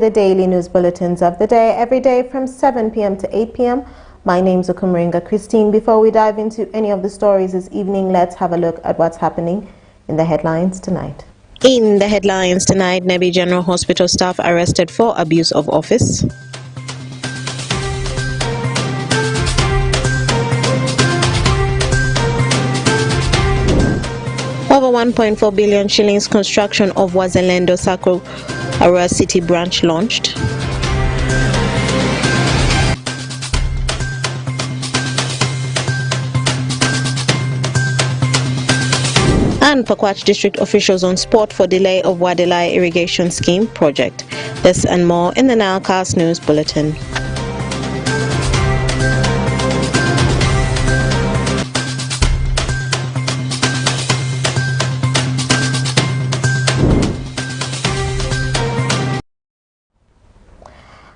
The daily news bulletins of the day, every day from 7 p.m. to 8 p.m. My name's Okumringa Christine. Before we dive into any of the stories this evening, let's have a look at what's happening in the headlines tonight. In the headlines tonight, Nebi General Hospital staff arrested for abuse of office. Over 1.4 billion shillings construction of Wazalendo Sacro Arua City branch launched. And Pakwach district officials on spot for delay of Wadelai irrigation scheme project. This and more in the NILE News Bulletin.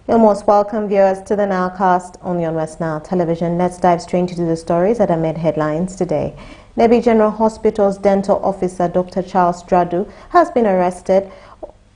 You're most welcome, viewers, to the NILE on Yon West Nile Television. Let's dive straight into the stories that are made headlines today. Nebi General Hospital's dental officer, Dr. Charles Dradu, has been arrested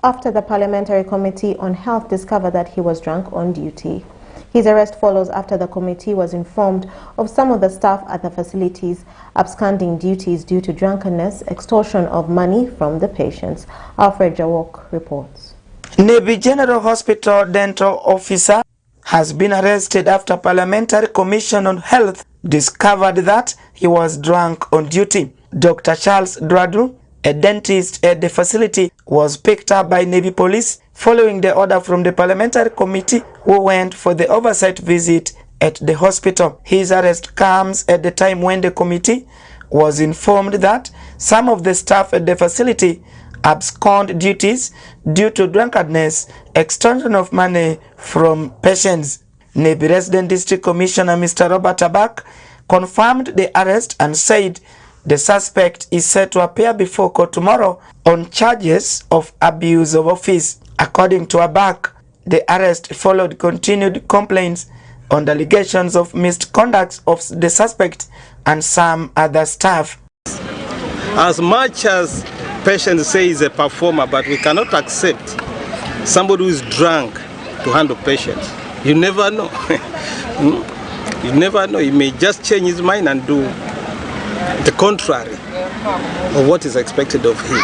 after the Parliamentary Committee on Health discovered that he was drunk on duty. His arrest follows after the committee was informed of some of the staff at the facilities absconding duties due to drunkenness, extortion of money from the patients. Alfred Jawok reports. Nebi General Hospital dental officer has been arrested after Parliamentary Commission on Health discovered that he was drunk on duty. Dr. Charles Dradu, a dentist at the facility, was picked up by Navy police following the order from the Parliamentary Committee, who went for the oversight visit at the hospital. His arrest comes at the time when the committee was informed that some of the staff at the facility abscond duties due to drunkenness, extortion of money from patients. Nebi Resident District Commissioner Mr. Robert Abak confirmed the arrest and said the suspect is set to appear before court tomorrow on charges of abuse of office. According to Abak, the arrest followed continued complaints on the allegations of misconduct of the suspect and some other staff. As much as patients say he's a performer, but we cannot accept somebody who is drunk to handle patients. You never know. You never know. He may just change his mind and do the contrary of what is expected of him.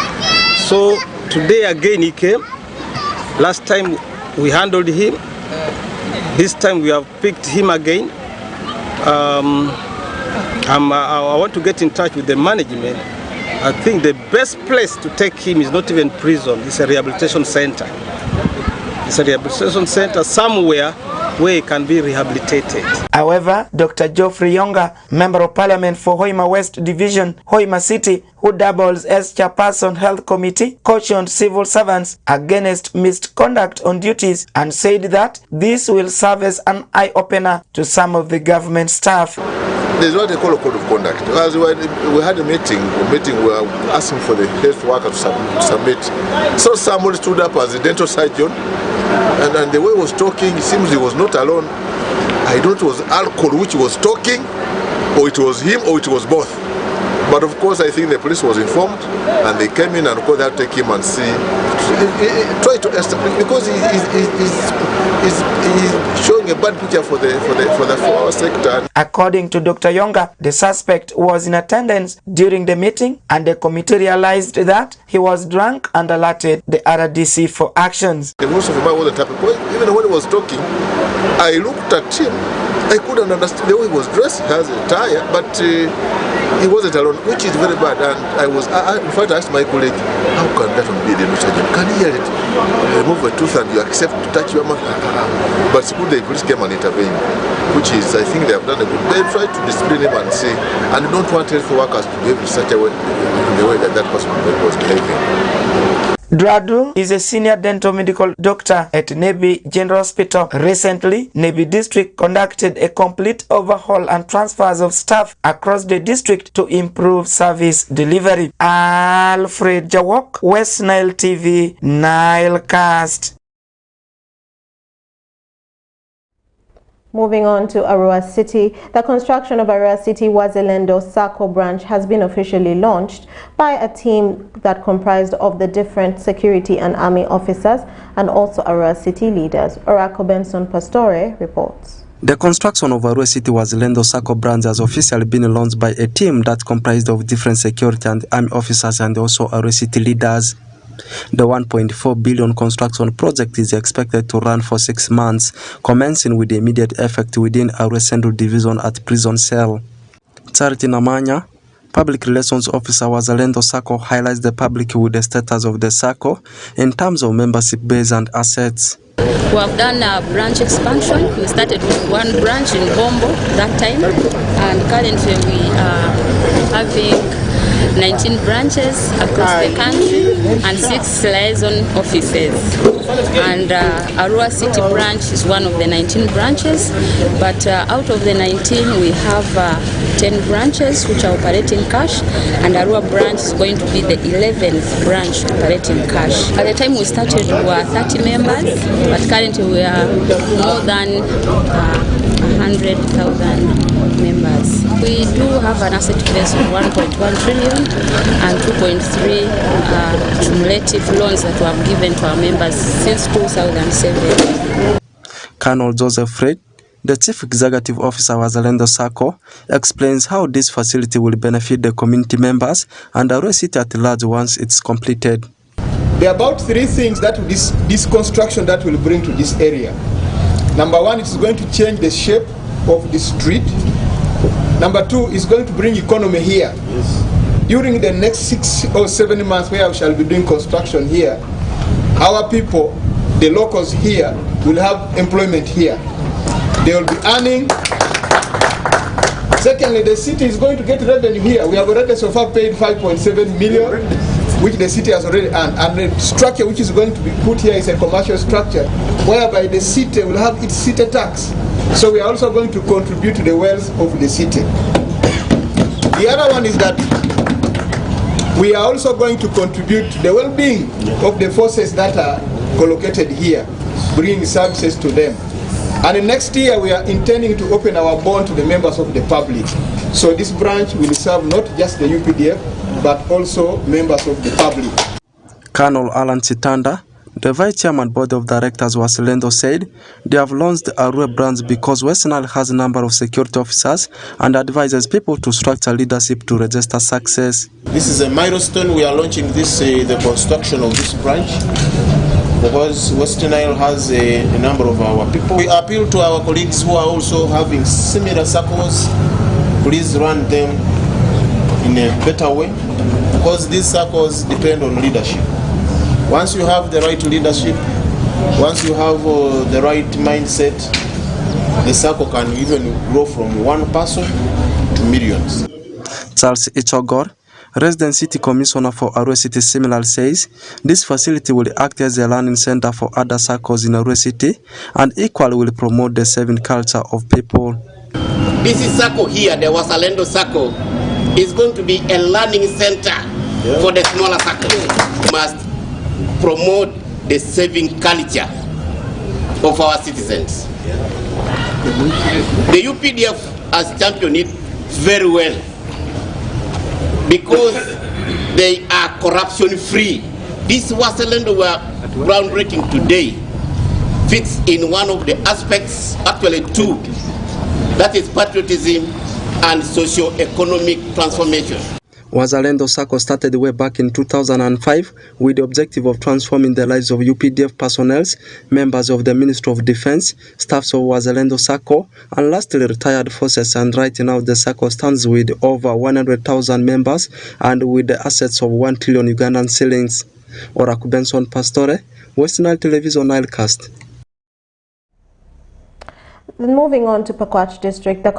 So today again he came. Last time we handled him. This time we have picked him again. I want to get in touch with the management. I think the best place to take him is not even prison, it's a rehabilitation center. It's a rehabilitation center somewhere where he can be rehabilitated. However, Dr. Geoffrey Yonga, Member of Parliament for Hoima West Division, Hoima City, who doubles as Chairperson Health Committee, cautioned civil servants against misconduct on duties and said that this will serve as an eye-opener to some of the government staff. There's what they call a code of conduct. As we had a meeting we were asking for the health worker to submit. So someone stood up as a dental surgeon, and the way he was talking, it seems he was not alone. I don't know if it was alcohol which was talking, or it was him, or it was both. But of course, I think the police was informed, and they came in and of course they had to take him and see, try to establish, because he's showing a bad picture for our sector. According to Dr. Yonga, the suspect was in attendance during the meeting, and the committee realized that he was drunk and alerted the RDC for actions. The most of the man wasn't happy. Even when he was talking, I looked at him. I couldn't understand the way he was dressed. He has a tie, but he wasn't alone, which is very bad. And in fact, I asked my colleague, how can that one be the surgeon? Can you hear it? Remove a tooth and you accept to touch your mouth? But the police came and intervened, which is, I think they have done a good. They tried to discipline him and say, and don't want health workers to behave in such a way, in the way that that person was behaving. Dradu is a senior dental medical doctor at Nebi General Hospital. Recently, Nebi District conducted a complete overhaul and transfers of staff across the district to improve service delivery. Alfred Jawok, West Nile TV, Nilecast. Moving on to Arua City, the construction of Arua City Wazalendo Sacco branch has been officially launched by a team that comprised of the different security and army officers and also Arua City leaders. Oraco Benson Pastore reports. The construction of Arua City Wazalendo Sacco branch has officially been launched by a team that comprised of different security and army officers and also Arua City leaders. The 1.4 billion construction project is expected to run for 6 months, commencing with the immediate effect within Arua Central Division at Prison Cell. Charity Namanya, Public Relations Officer Wazalendo Sacco, highlights the public with the status of the Sacco in terms of membership base and assets. We have done a branch expansion. We started with one branch in Bombo that time, and currently we are having 19 branches across the country and 6 liaison offices. And Arua City branch is one of the 19 branches, but out of the 19 we have 10 branches which are operating cash, and Arua branch is going to be the 11th branch operating cash. At the time we started we were 30 members, but currently we are more than 100,000 members. We do have an asset base of 1.1 trillion and 2.3 cumulative loans that we have given to our members since 2007. Colonel Joseph Fred, the Chief Executive Officer of Wazalendo Sacco, explains how this facility will benefit the community members and Arua City at large once it's completed. There are about 3 things that this construction that will bring to this area. Number 1, it is going to change the shape of the street. Number 2, is going to bring economy here. Yes. During the next 6 or 7 months where we shall be doing construction here, our people, the locals here, will have employment here. They will be earning. Secondly, the city is going to get revenue here. We have already so far paid 5.7 million, which the city has already earned. And the structure which is going to be put here is a commercial structure, whereby the city will have its city tax. So we are also going to contribute to the wealth of the city. The other one is that we are also going to contribute to the well-being of the forces that are collocated here, bringing services to them. And next year we are intending to open our bond to the members of the public. So this branch will serve not just the UPDF, but also members of the public. Colonel Alan Chitanda, the Vice Chairman Board of Directors Wazalendo, said they have launched the Arua branch because West Nile has a number of security officers and advises people to structure leadership to register success. This is a milestone. We are launching this, the construction of this branch, because West Nile has a number of our people. We appeal to our colleagues who are also having similar circles, please run them in a better way, because these circles depend on leadership. Once you have the right leadership, once you have the right mindset, the circle can even grow from 1 person to millions. Charles Ichogor, Resident City Commissioner for Arua City, similarly says this facility will act as a learning center for other circles in Arua City and equally will promote the saving culture of people. This is circle here, the Wazalendo Circle, is going to be a learning center for the smaller circles. We must promote the saving culture of our citizens. The UPDF has championed it very well because they are corruption free. This Wazalendo we are groundbreaking today fits in one of the aspects, actually 2, that is patriotism and socio-economic transformation. Wazalendo Sacco started way back in 2005 with the objective of transforming the lives of UPDF personnel, members of the Ministry of Defense, staffs of Wazalendo Sacco, and lastly retired forces, and right now the Sacco stands with over 100,000 members and with the assets of 1 trillion Ugandan shillings. Oraku Benson Pastore, West Nile Television Nilecast. Moving on to Pakwach District, the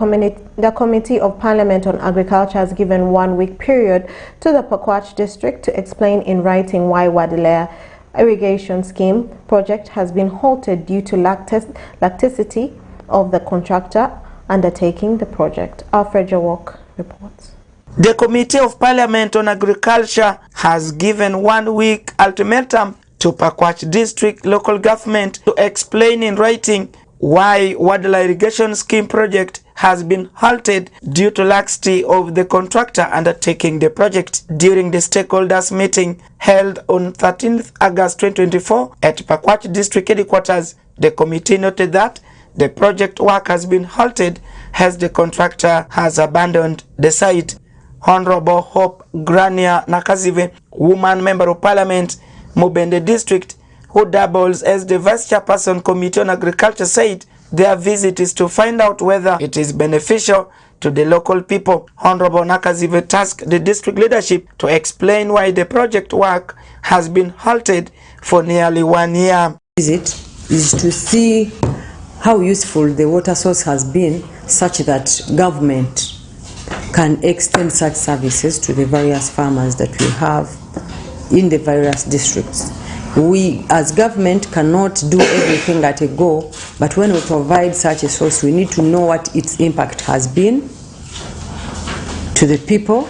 Committee of Parliament on Agriculture has given 1 week period to the Pakwach District to explain in writing why Wadilea irrigation scheme project has been halted due to lacticity of the contractor undertaking the project. Alfred Jawok reports. The Committee of Parliament on Agriculture has given 1 week ultimatum to Pakwach District local government to explain in writing why Wadala Irrigation Scheme project has been halted due to laxity of the contractor undertaking the project. During the stakeholders meeting held on 13th August 2024 at Pakwach District Headquarters, the committee noted that the project work has been halted as the contractor has abandoned the site. Honorable Hope Grania Nakazive, woman member of parliament, Mubende District, who doubles as the Vice Chairperson Committee on Agriculture, said their visit is to find out whether it is beneficial to the local people. Honorable Nakazive tasked the district leadership to explain why the project work has been halted for nearly 1 year. Visit is to see how useful the water source has been, such that government can extend such services to the various farmers that we have in the various districts. We as government cannot do everything at a go, but when we provide such a source, we need to know what its impact has been to the people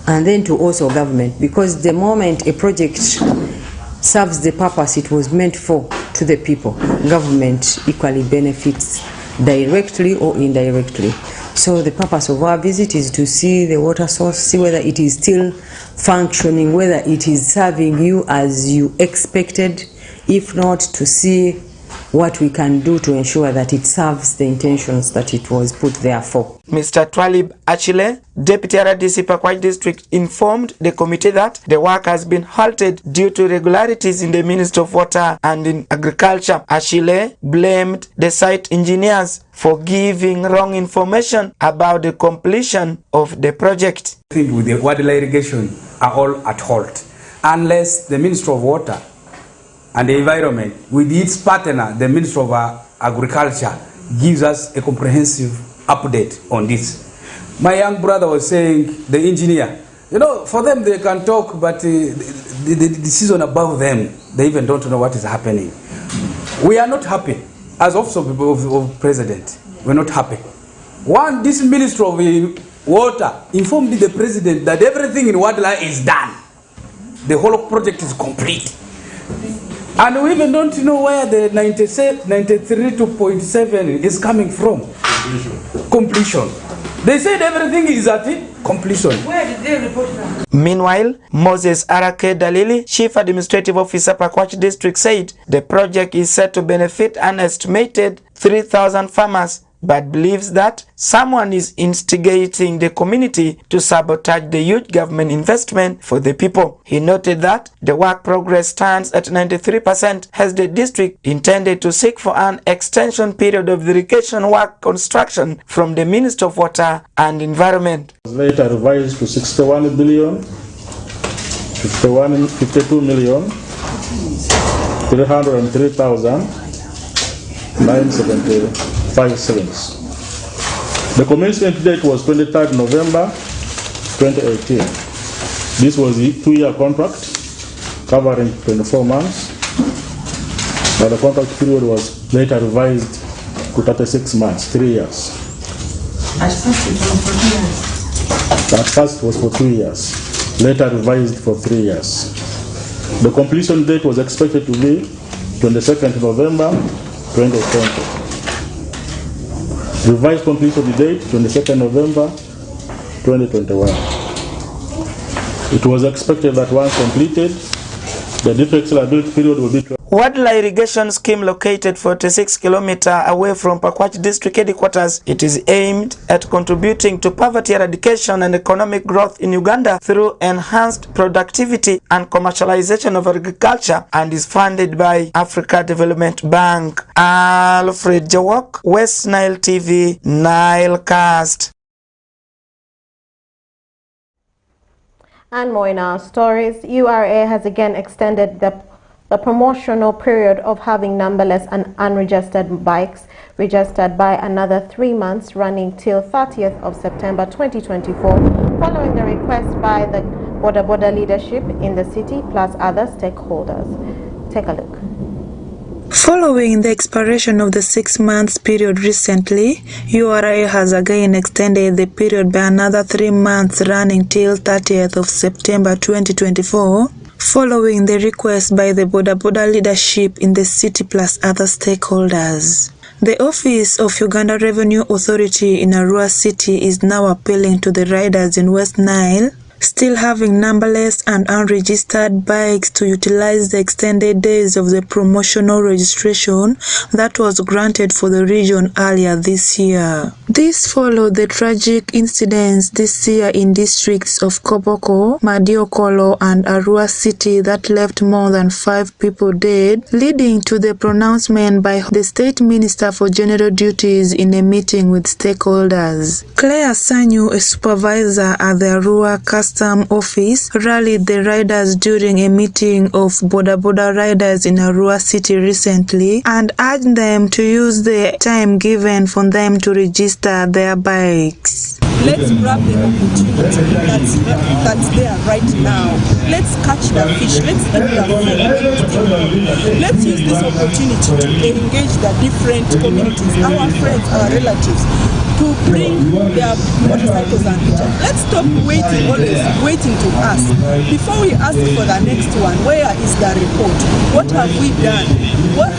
and then to also government, because the moment a project serves the purpose it was meant for to the people, government equally benefits directly or indirectly. So the purpose of our visit is to see the water source, see whether it is still functioning, whether it is serving you as you expected, if not, to see what we can do to ensure that it serves the intentions that it was put there for. Mr. Twalib Achille, Deputy RDC Pakwach District, informed the committee that the work has been halted due to irregularities in the Ministry of Water and in Agriculture. Achille blamed the site engineers for giving wrong information about the completion of the project. I think with the Wadala irrigation are all at halt, unless the Ministry of Water and the Environment, with its partner, the Ministry of Agriculture, gives us a comprehensive update on this. My young brother was saying, the engineer, you know, for them they can talk, but the decision above them, they even don't know what is happening. We are not happy. As officer of President, we're not happy. One, this Ministry of Water informed the President that everything in Wadala is done. The whole project is complete. And we even don't know where the 93.7 is coming from. Completion. They said everything is at completion. Where did they report that? Meanwhile, Moses Arake Dalili, Chief Administrative Officer Pakwach District, said the project is set to benefit an estimated 3,000 farmers, but believes that someone is instigating the community to sabotage the huge government investment for the people. He noted that the work progress stands at 93% as the district intended to seek for an extension period of irrigation work construction from the Ministry of Water and Environment. Later revised to 61 billion, 52 million, 303,975 cents. The commencement date was 23rd November 2018. This was a 2-year contract covering 24 months, but the contract period was later revised to 36 months, 3 years. At first it was for 2 years, later revised for 3 years. The completion date was expected to be 22nd November 2020. Revised completion date 22nd November 2021. It was expected that once completed, the defect liability period will be. Wadala Irrigation Scheme, located 46 km away from Pakwach District Headquarters, it is aimed at contributing to poverty eradication and economic growth in Uganda through enhanced productivity and commercialization of agriculture, and is funded by Africa Development Bank. Alfred Jawok, West Nile TV, Nile Cast. And more in our stories. URA has again extended the promotional period of having numberless and unregistered bikes registered by another 3 months, running till 30th of September 2024, following the request by the Boda leadership in the city plus other stakeholders. Take a look. Following the expiration of the 6 months period recently, URA has again extended the period by another 3 months, running till 30th of September 2024, following the request by the Boda leadership in the city plus other stakeholders. The Office of Uganda Revenue Authority in Arua City is now appealing to the riders in West Nile still having numberless and unregistered bikes to utilize the extended days of the promotional registration that was granted for the region earlier this year. This followed the tragic incidents this year in districts of Koboko, Madiokolo and Arua City that left more than 5 people dead, leading to the pronouncement by the State Minister for General Duties in a meeting with stakeholders. Claire Sanyu, a supervisor at the Arua Custom Office, rallied the riders during a meeting of Boda riders in Arua City recently and urged them to use the time given for them to register their bikes. Let's grab the opportunity that's there right now. Let's catch the fish. Let's eat the fish. Let's use this opportunity to engage the different communities, our friends, our relatives, to bring their motorcycles and pictures. Let's stop waiting, always waiting to ask. Before we ask for the next one, where is the report? What have we done?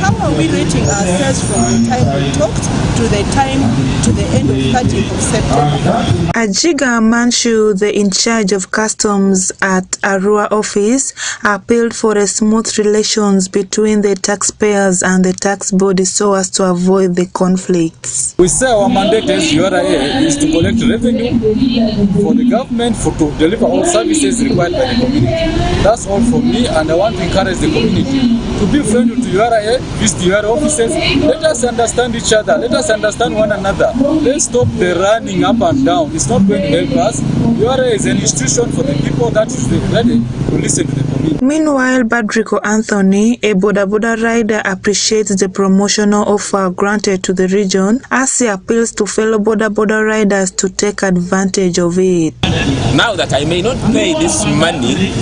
How are we rating ourselves from the time we talked to the time to the end of 30th of September? Ajiga Manshu, the in charge of customs at Arua office, appealed for a smooth relations between the taxpayers and the tax body so as to avoid the conflicts. We say our mandate as URA is to collect revenue for the government to deliver all services required by the community. That's all for me, and I want to encourage the community to be friendly to URA, visit URA offices. Let us understand each other. Let us understand one another. Let's stop the running up and down. It's not going to help us. URA is an institution for the people that is ready to listen to the community. Meanwhile, Badriko Anthony, a Boda rider, appreciates the promotional offer granted to the region as he appeals to fellow Boda riders to take advantage of it. Now that I may not pay this money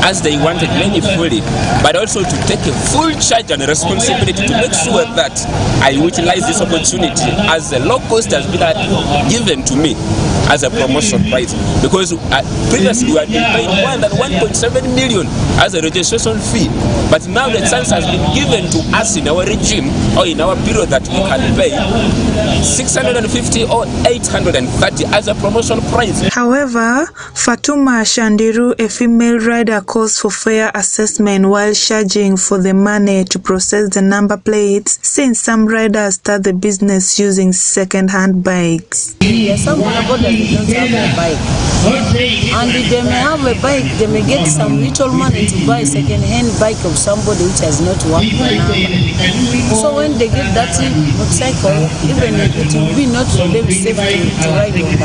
as they wanted many fully, but also to take a full charge and responsibility to make sure that I utilize this opportunity as the low cost has been given to me as a promotion price, because previously we had been paying more than 1.7 million as a registration fee, but now the chance has been given to us in our regime or in our period that we can pay 650 or 830 as a promotion price. However, Fatuma Shandiru, a female rider, calls for fair assessment while charging for the money to process the number plates, since some riders start the business using second-hand bikes. Yes, some don't have a bike, and they may have a bike, they may get some little money to buy a second-hand bike of somebody which has not worked for now. So when they get that motorcycle, even it will be not for them safe to ride on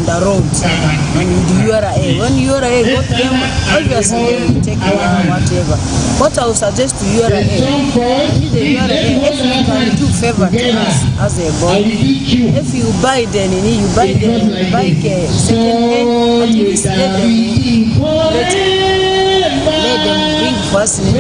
the roads and the URA. When URA got them, obviously they will take whatever. What I would suggest to URA, the URA, if you can do favor to us as a body, if you buy the bike second hand, at least let them bring first, let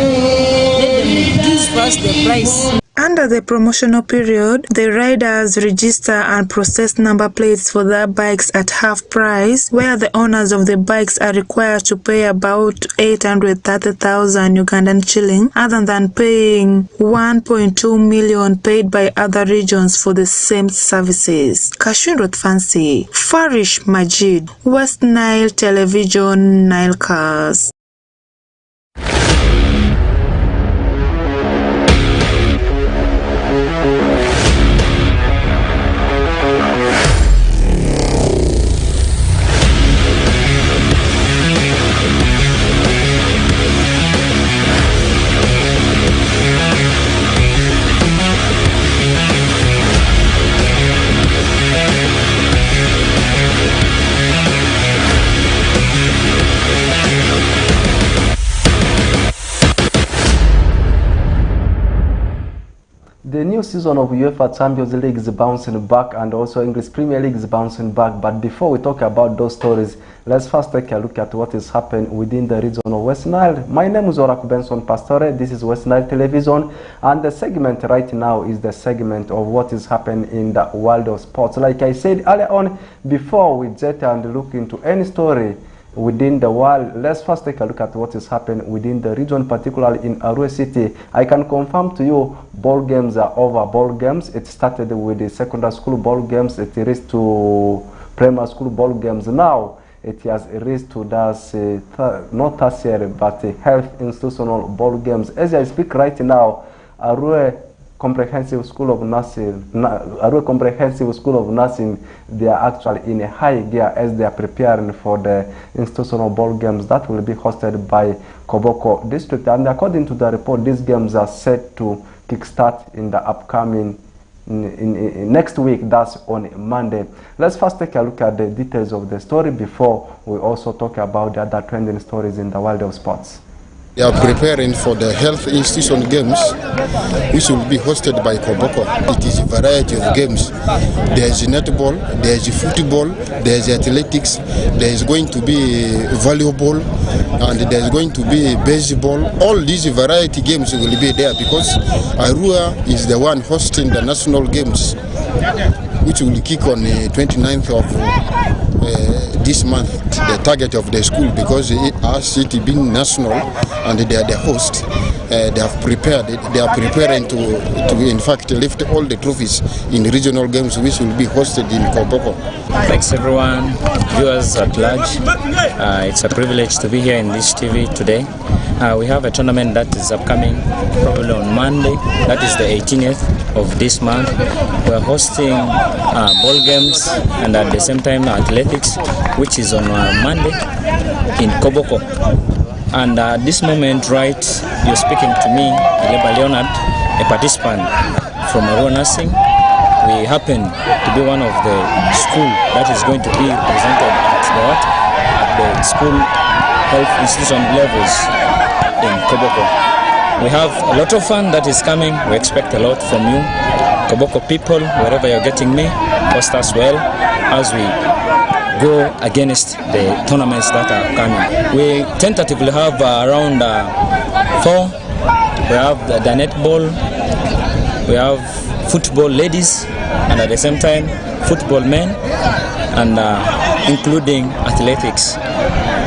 them reduce first the price. Under the promotional period, the riders register and process number plates for their bikes at half price, where the owners of the bikes are required to pay about 830,000 Ugandan shilling, other than paying 1.2 million paid by other regions for the same services. Kashunrot Fancy, Farish Majid, West Nile Television, Nilecast. The new season of UEFA Champions League is bouncing back, and also English Premier League is bouncing back. But before we talk about those stories, let's first take a look at what is happening within the region of West Nile. My name is Oraku Benson Pastore. This is West Nile Television, and the segment right now is the segment of what is happening in the world of sports. Like I said earlier on, before we jet and look into any story, within the world. Let's first take a look at what is happening within the region, particularly in Arua City. I can confirm to you, ball games are over. Ball games, it started with the secondary school ball games, it reached to primary school ball games. Now it has reached to not tertiary but health institutional ball games. As I speak right now, Arua Comprehensive School of Nursing, they are actually in a high gear as they are preparing for the institutional ball games that will be hosted by Koboko District. And according to the report, these games are set to kickstart in the upcoming next week, that's on Monday. Let's first take a look at the details of the story before we also talk about the other trending stories in the world of sports. We are preparing for the health institution games, which will be hosted by Koboko. It is a variety of games. There is netball, there is football, there is athletics, there is going to be volleyball, and there is going to be baseball. All these variety games will be there because Arua is the one hosting the national games, which will kick on the 29th of this month, the target of the school, because our city being national and they are the host, they have prepared it. They are preparing to in fact lift all the trophies in regional games which will be hosted in Koboko. Thanks everyone, viewers at large. It's a privilege to be here in this TV today. We have a tournament that is upcoming probably on Monday, that is the 18th of this month. We are hosting ball games and at the same time athletics, which is on Monday in Koboko. And at this moment, right, you're speaking to me, Ileba Leonard, a participant from Arua Nursing. We happen to be one of the school that is going to be presented at the school health institution levels in Koboko. We have a lot of fun that is coming. We expect a lot from you, Koboko people, wherever you're getting me. Host us well as we go against the tournaments that are coming. We tentatively have around 4. We have the netball, we have football ladies, and at the same time football men, and including athletics.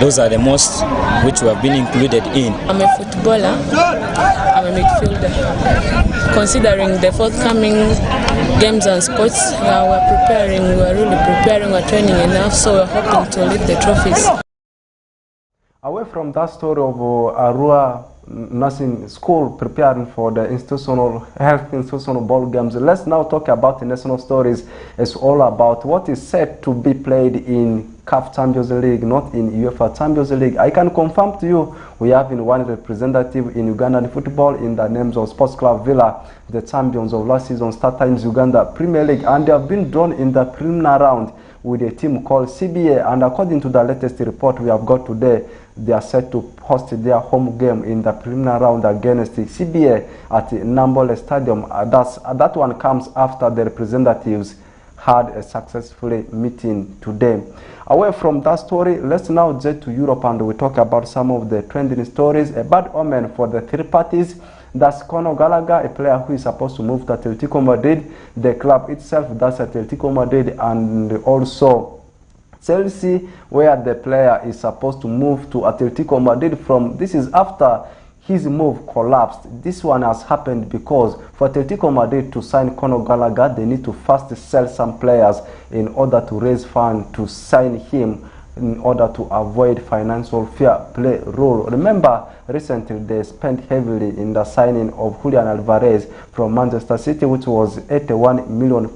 Those are the most which we have been included in. I'm a footballer, I'm a midfielder. Considering the forthcoming games and sports, we're really preparing, we're training enough, so we're hoping to lift the trophies. Away from that story of Arua Nursing School preparing for the institutional ball games, let's now talk about the national stories. It's all about what is set to be played in CAF Champions League, not in UEFA Champions League. I can confirm to you, we have one representative in Ugandan football in the names of Sports Club Villa, the champions of last season Star Times Uganda Premier League, and they have been drawn in the preliminary round with a team called CBA. And according to the latest report we have got today, they are set to host their home game in the preliminary round against the CBA at Nambole Stadium. That one comes after the representatives had a successful meeting today. Away from that story, let's now jet to Europe and we talk about some of the trending stories. A bad omen for the three parties. That's Conor Gallagher, a player who is supposed to move to Atletico Madrid. The club itself, that's Atletico Madrid, and also Chelsea, where the player is supposed to move to Atletico Madrid from. This is after his move collapsed. This one has happened because for Atletico Madrid to sign Conor Gallagher, they need to first sell some players in order to raise funds to sign him in order to avoid financial fair play rule. Remember, recently they spent heavily in the signing of Julian Alvarez from Manchester City, which was £81 million,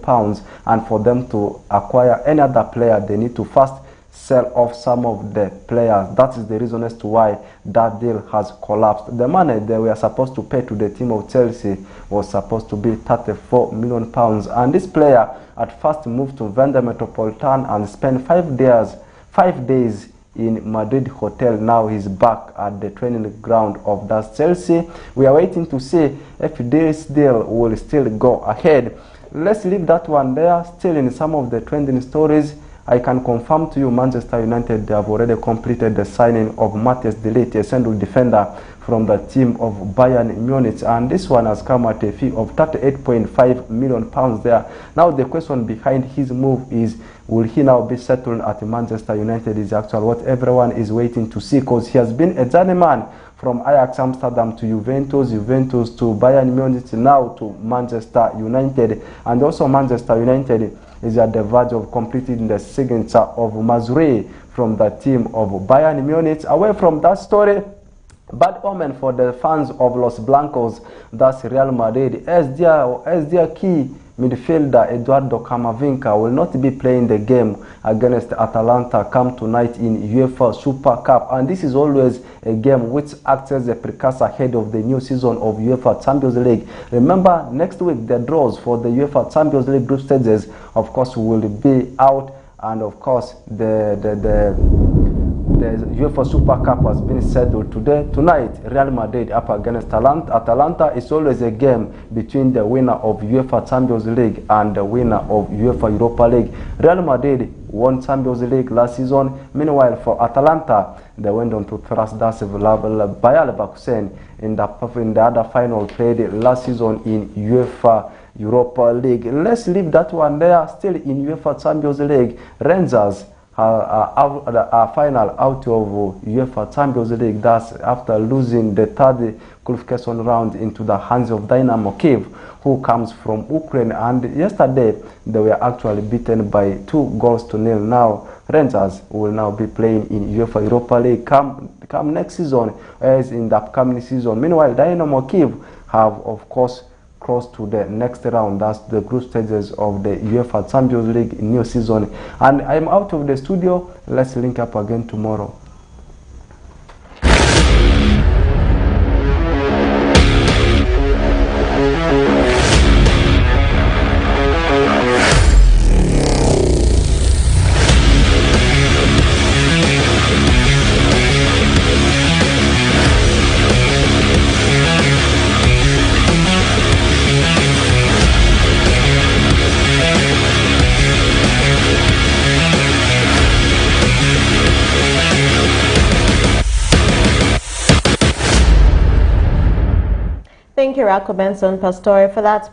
and for them to acquire any other player, they need to first sell off some of the players. That is the reason as to why that deal has collapsed. The money they were supposed to pay to the team of Chelsea was supposed to be £34 million, and this player at first moved to Venda Metropolitan and spent 5 days in Madrid hotel. Now he's back at the training ground of that Chelsea. We are waiting to see if this deal will still go ahead. Let's leave that one there. Still in some of the trending stories, I can confirm to you Manchester United have already completed the signing of Matthias de Ligt, a central defender from the team of Bayern Munich, and this one has come at a fee of £38.5 million there. Now the question behind his move is, will he now be settled at Manchester United is actually what everyone is waiting to see, because he has been a journeyman from Ajax Amsterdam to Juventus to Bayern Munich, now to Manchester United, and also Manchester United is at the verge of completing the signature of Mazraoui from the team of Bayern Munich. Away from that story, bad omen for the fans of Los Blancos, that's Real Madrid, as their key midfielder Eduardo Camavinga will not be playing the game against Atalanta come tonight in UEFA Super Cup, and this is always a game which acts as a precursor ahead of the new season of UEFA Champions League. Remember, next week the draws for the UEFA Champions League group stages, of course, will be out, and of course the UEFA Super Cup has been scheduled tonight. Real Madrid up against Atalanta. Atalanta is always a game between the winner of UEFA Champions League and the winner of UEFA Europa League. Real Madrid won Champions League last season. Meanwhile, for Atalanta, they went on to thrust Bayer Leverkusen in the other final played last season in UEFA Europa League. Let's leave that one there. Still in UEFA Champions League, Rangers are final out of UEFA Champions League. That's after losing the third qualification round into the hands of Dynamo Kyiv, who comes from Ukraine, and yesterday they were actually beaten by 2-0. Now Rangers will now be playing in UEFA Europa League come next season, as in the upcoming season. Meanwhile, Dynamo Kyiv have, of course, crossed to the next round. That's the group stages of the UEFA Champions League new season. And I'm out of the studio. Let's link up again tomorrow. Thank you, Rako Benson Pastore, for that.